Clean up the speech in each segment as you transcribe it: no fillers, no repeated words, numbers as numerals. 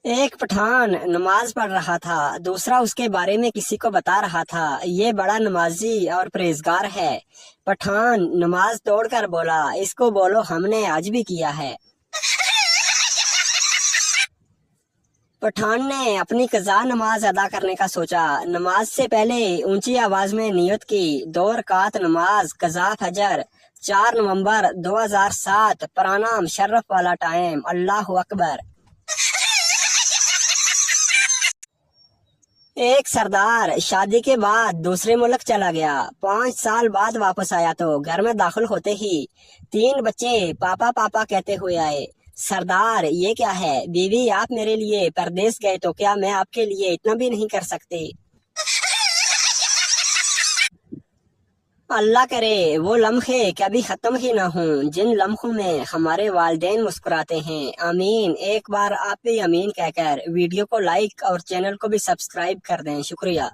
एक पठान नमाज पढ़ रहा था। दूसरा उसके बारे में किसी को बता रहा था, ये बड़ा नमाजी और परहेजगार है। पठान नमाज तोड़कर बोला, इसको बोलो हमने आज भी किया है। पठान ने अपनी कज़ा नमाज अदा करने का सोचा। नमाज से पहले ऊंची आवाज में नियत की, 2 रकात नमाज कज़ा फजर, 4 नवंबर 2007, पराना मुशर्रफ वाला टाइम, अल्लाह अकबर। एक सरदार शादी के बाद दूसरे मुल्क चला गया। 5 साल बाद वापस आया तो घर में दाखिल होते ही 3 बच्चे पापा पापा कहते हुए आए। सरदार, ये क्या है? बीवी, आप मेरे लिए परदेश गए तो क्या मैं आपके लिए इतना भी नहीं कर सकते? अल्लाह करे वो लम्हे कभी खत्म ही ना हों जिन लम्हों में हमारे वालिदैन मुस्कुराते हैं। आमीन। एक बार आप भी आमीन कहकर वीडियो को लाइक और चैनल को भी सब्सक्राइब कर दें। शुक्रिया।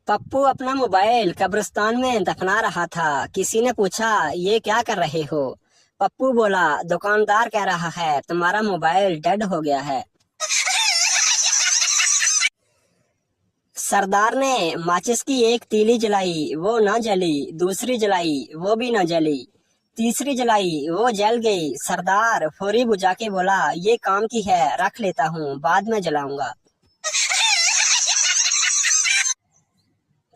पप्पू अपना मोबाइल कब्रिस्तान में दफना रहा था। किसी ने पूछा, ये क्या कर रहे हो? पप्पू बोला, दुकानदार कह रहा है तुम्हारा मोबाइल डेड हो गया है। सरदार ने माचिस की एक तीली जलाई, वो न जली। दूसरी जलाई, वो भी न जली। तीसरी जलाई, वो जल गई। सरदार फौरी बुझा के बोला, ये काम की है, रख लेता हूँ, बाद में जलाऊंगा।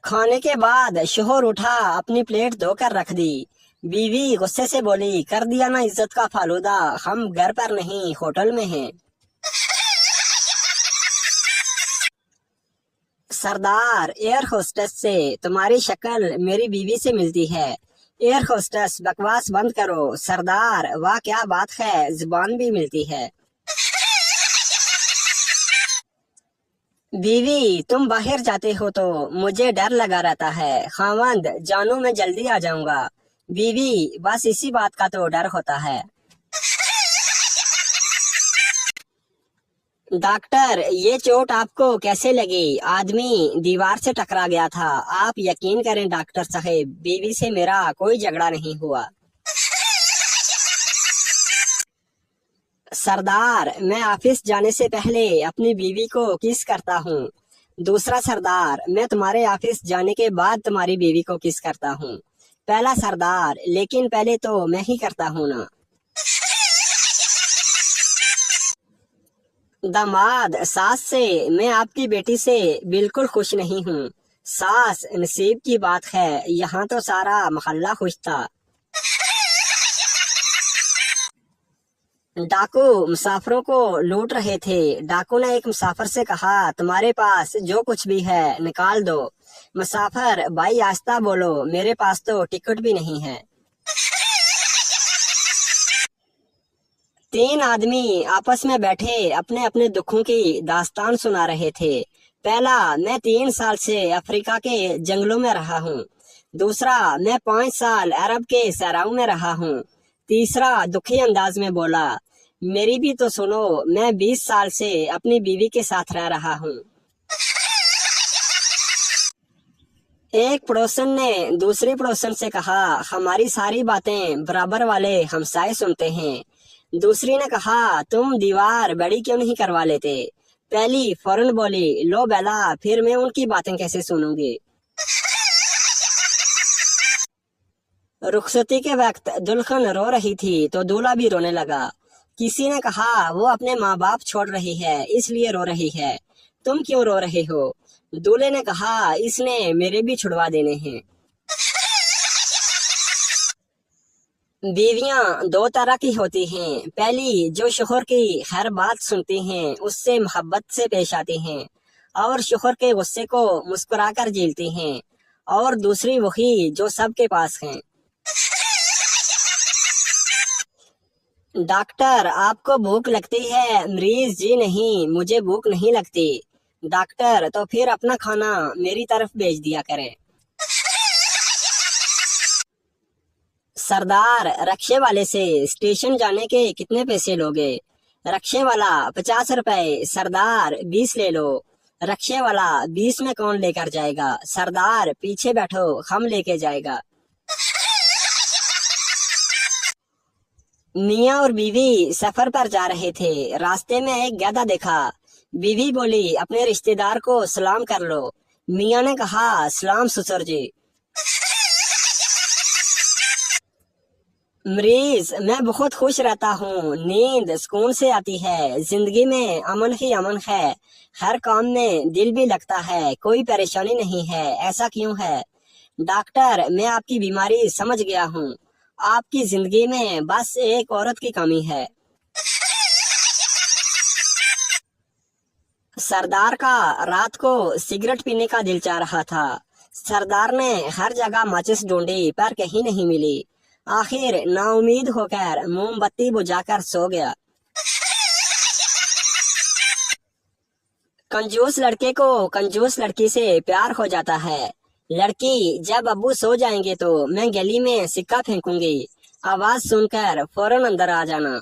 खाने के बाद शोहर उठा, अपनी प्लेट धोकर रख दी। बीवी गुस्से से बोली, कर दिया ना इज्जत का फालूदा, हम घर पर नहीं होटल में हैं। सरदार, एयर होस्टेस से तुम्हारी शक्ल मेरी बीवी से मिलती है। एयर होस्टेस, बकवास बंद करो। सरदार, वाह क्या बात है, जुबान भी मिलती है। बीवी, तुम बाहर जाते हो तो मुझे डर लगा रहता है। खावंद, जानू मैं जल्दी आ जाऊंगा। बीवी, बस इसी बात का तो डर होता है। डॉक्टर, ये चोट आपको कैसे लगी? आदमी, दीवार से टकरा गया था। आप यकीन करें डॉक्टर साहब, बीवी से मेरा कोई झगड़ा नहीं हुआ। सरदार, मैं ऑफिस जाने से पहले अपनी बीवी को किस करता हूँ। दूसरा सरदार, मैं तुम्हारे ऑफिस जाने के बाद तुम्हारी बीवी को किस करता हूँ। पहला सरदार, लेकिन पहले तो मैं ही करता हूँ ना। दामाद, सास से, मैं आपकी बेटी से बिल्कुल खुश नहीं हूँ। सास, नसीब की बात है, यहाँ तो सारा मोहल्ला खुश था। डाकू मुसाफिरों को लूट रहे थे। डाकू ने एक मुसाफिर से कहा, तुम्हारे पास जो कुछ भी है निकाल दो। मुसाफिर, भाई आस्ता बोलो, मेरे पास तो टिकट भी नहीं है। 3 आदमी आपस में बैठे अपने अपने दुखों की दास्तान सुना रहे थे। पहला, मैं 3 साल से अफ्रीका के जंगलों में रहा हूँ। दूसरा, मैं 5 साल अरब के सहराओं में रहा हूँ। तीसरा दुखी अंदाज में बोला, मेरी भी तो सुनो, मैं 20 साल से अपनी बीवी के साथ रह रहा हूँ। एक पड़ोसन ने दूसरी पड़ोसन से कहा, हमारी सारी बातें बराबर वाले हमसाए सुनते हैं। दूसरी ने कहा, तुम दीवार बड़ी क्यों नहीं करवा लेते? पहली फौरन बोली, लो बेला, फिर मैं उनकी बातें कैसे सुनूंगी। रुखसती के वक्त दुल्हन रो रही थी तो दूल्हा भी रोने लगा। किसी ने कहा, वो अपने माँ बाप छोड़ रही है इसलिए रो रही है, तुम क्यों रो रहे हो? दूल्हे ने कहा, इसने मेरे भी छुड़वा देने हैं। बीवियां 2 तरह की होती हैं। पहली, जो शोहर की हर बात सुनती हैं, उससे मोहब्बत से पेश आती हैं और शोहर के गुस्से को मुस्कुराकर झेलती हैं। और दूसरी वही जो सबके पास हैं। डॉक्टर, आपको भूख लगती है? मरीज, जी नहीं, मुझे भूख नहीं लगती। डॉक्टर, तो फिर अपना खाना मेरी तरफ भेज दिया करें। सरदार, रक्शे वाले से स्टेशन जाने के कितने पैसे लोगे? रक्शे वाला, 50 रुपए। सरदार, 20 ले लो। रक्शे वाला, 20 में कौन लेकर जाएगा? सरदार, पीछे बैठो, हम लेके जाएगा। मियाँ और बीवी सफर पर जा रहे थे। रास्ते में एक गधा देखा। बीवी बोली, अपने रिश्तेदार को सलाम कर लो। मियाँ ने कहा, सलाम ससुर जी। मरीज, मैं बहुत खुश रहता हूँ, नींद सुकून से आती है, जिंदगी में अमन ही अमन है, हर काम में दिल भी लगता है, कोई परेशानी नहीं है, ऐसा क्यों है? डॉक्टर, मैं आपकी बीमारी समझ गया हूँ, आपकी जिंदगी में बस एक औरत की कमी है। सरदार का रात को सिगरेट पीने का दिल चाह रहा था। सरदार ने हर जगह माचिस ढूंढी पर कहीं नहीं मिली। आखिर नाउमीद होकर मोमबत्ती बुझाकर सो गया। कंजूस लड़के को कंजूस लड़की से प्यार हो जाता है। लड़की, जब अब्बू सो जाएंगे तो मैं गली में सिक्का फेंकूंगी, आवाज सुनकर फौरन अंदर आ जाना।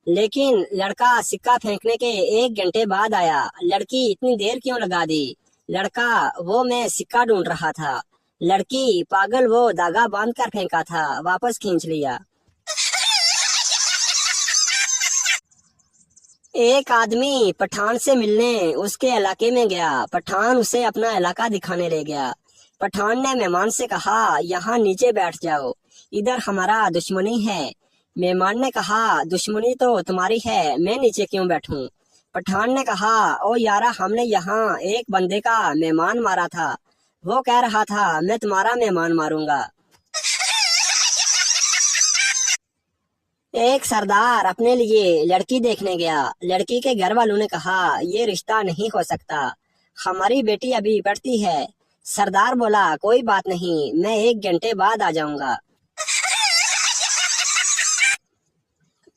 लेकिन लड़का सिक्का फेंकने के 1 घंटे बाद आया। लड़की, इतनी देर क्यों लगा दी? लड़का, वो मैं सिक्का ढूंढ रहा था। लड़की, पागल, वो धागा बांध कर फेंका था, वापस खींच लिया। एक आदमी पठान से मिलने उसके इलाके में गया। पठान उसे अपना इलाका दिखाने ले गया। पठान ने मेहमान से कहा, यहाँ नीचे बैठ जाओ, इधर हमारा दुश्मनी है। मेहमान ने कहा, दुश्मनी तो तुम्हारी है, मैं नीचे क्यों बैठूं? पठान ने कहा, ओ यारा, हमने यहाँ एक बंदे का मेहमान मारा था, वो कह रहा था मैं तुम्हारा मेहमान मारूंगा। एक सरदार अपने लिए लड़की देखने गया। लड़की के घर वालों ने कहा, ये रिश्ता नहीं हो सकता, हमारी बेटी अभी पढ़ती है। सरदार बोला, कोई बात नहीं, मैं 1 घंटे बाद आ जाऊंगा।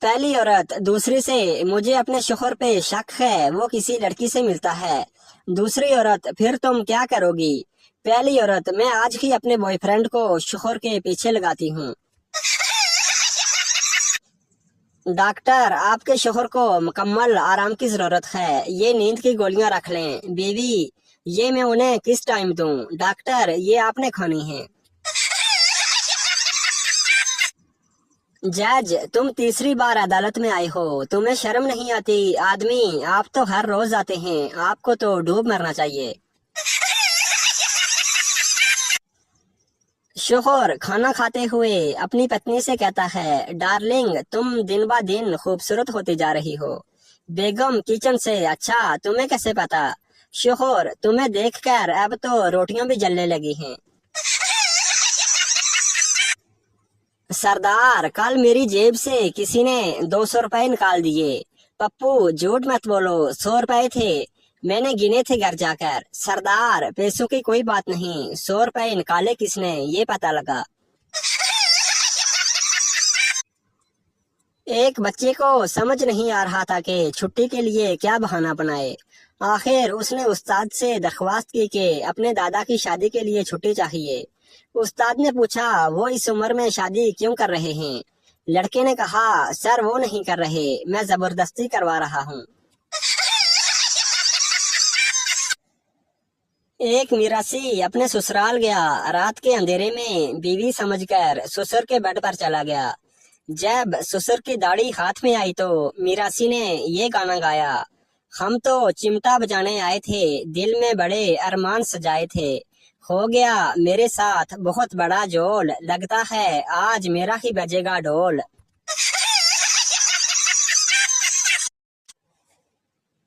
पहली औरत दूसरी से, मुझे अपने शोहर पे शक है, वो किसी लड़की से मिलता है। दूसरी औरत, फिर तुम क्या करोगी? पहली औरत, मैं आज ही अपने बॉयफ्रेंड को शोहर के पीछे लगाती हूँ। डॉक्टर, आपके शोहर को मुकम्मल आराम की जरूरत है, ये नींद की गोलियां रख लें। बीवी, ये मैं उन्हें किस टाइम दूं? डॉक्टर, ये आपने खानी है। जज, तुम तीसरी बार अदालत में आए हो, तुम्हें शर्म नहीं आती? आदमी, आप तो हर रोज आते हैं, आपको तो डूब मरना चाहिए। शोहर खाना खाते हुए अपनी पत्नी से कहता है, डार्लिंग, तुम दिन ब दिन खूबसूरत होती जा रही हो। बेगम किचन से, अच्छा, तुम्हें कैसे पता? शोहर, तुम्हें देखकर अब तो रोटियां भी जलने लगी हैं। सरदार, कल मेरी जेब से किसी ने 200 रुपए निकाल दिए। पप्पू, झूठ मत बोलो, 100 रुपए थे, मैंने गिने थे घर जाकर। सरदार, पैसों की कोई बात नहीं, 100 रुपए निकाले किसने ये पता लगा। एक बच्चे को समझ नहीं आ रहा था कि छुट्टी के लिए क्या बहाना बनाए। आखिर उसने उस्ताद से दरख्वास्त की कि अपने दादा की शादी के लिए छुट्टी चाहिए। उस्ताद ने पूछा, वो इस उम्र में शादी क्यों कर रहे हैं? लड़के ने कहा, सर वो नहीं कर रहे, मैं जबरदस्ती करवा रहा हूँ। एक मिरासी अपने ससुराल गया। रात के अंधेरे में बीवी समझकर ससुर के बेड पर चला गया। जब ससुर की दाढ़ी हाथ में आई तो मिरासी ने ये गाना गाया, हम तो चिमटा बजाने आए थे, दिल में बड़े अरमान सजाए थे, हो गया मेरे साथ बहुत बड़ा जोल, लगता है आज मेरा ही बजेगा ढोल।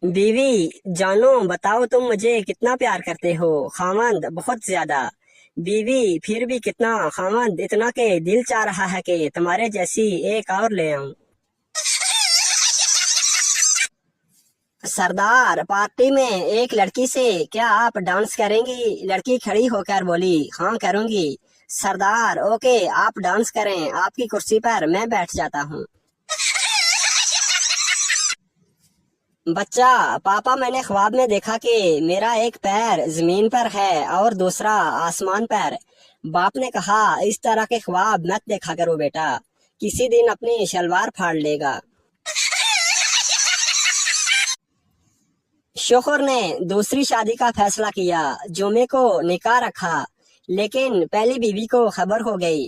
बीवी, जानो बताओ तुम मुझे कितना प्यार करते हो? खामंद, बहुत ज्यादा। बीवी, फिर भी कितना? खामंद, इतना के दिल चाह रहा है कि तुम्हारे जैसी एक और ले आऊं। सरदार, पार्टी में एक लड़की से, क्या आप डांस करेंगी? लड़की खड़ी होकर बोली, हाँ करूंगी। सरदार, ओके, आप डांस करें, आपकी कुर्सी पर मैं बैठ जाता हूँ। बच्चा, पापा, मैंने ख्वाब में देखा कि मेरा एक पैर जमीन पर है और दूसरा आसमान पर। बाप ने कहा, इस तरह के ख्वाब मत देखा करो बेटा, किसी दिन अपनी शलवार फाड़ लेगा। शोहर ने दूसरी शादी का फैसला किया। जुमे को निकाह रखा, लेकिन पहली बीवी को खबर हो गई।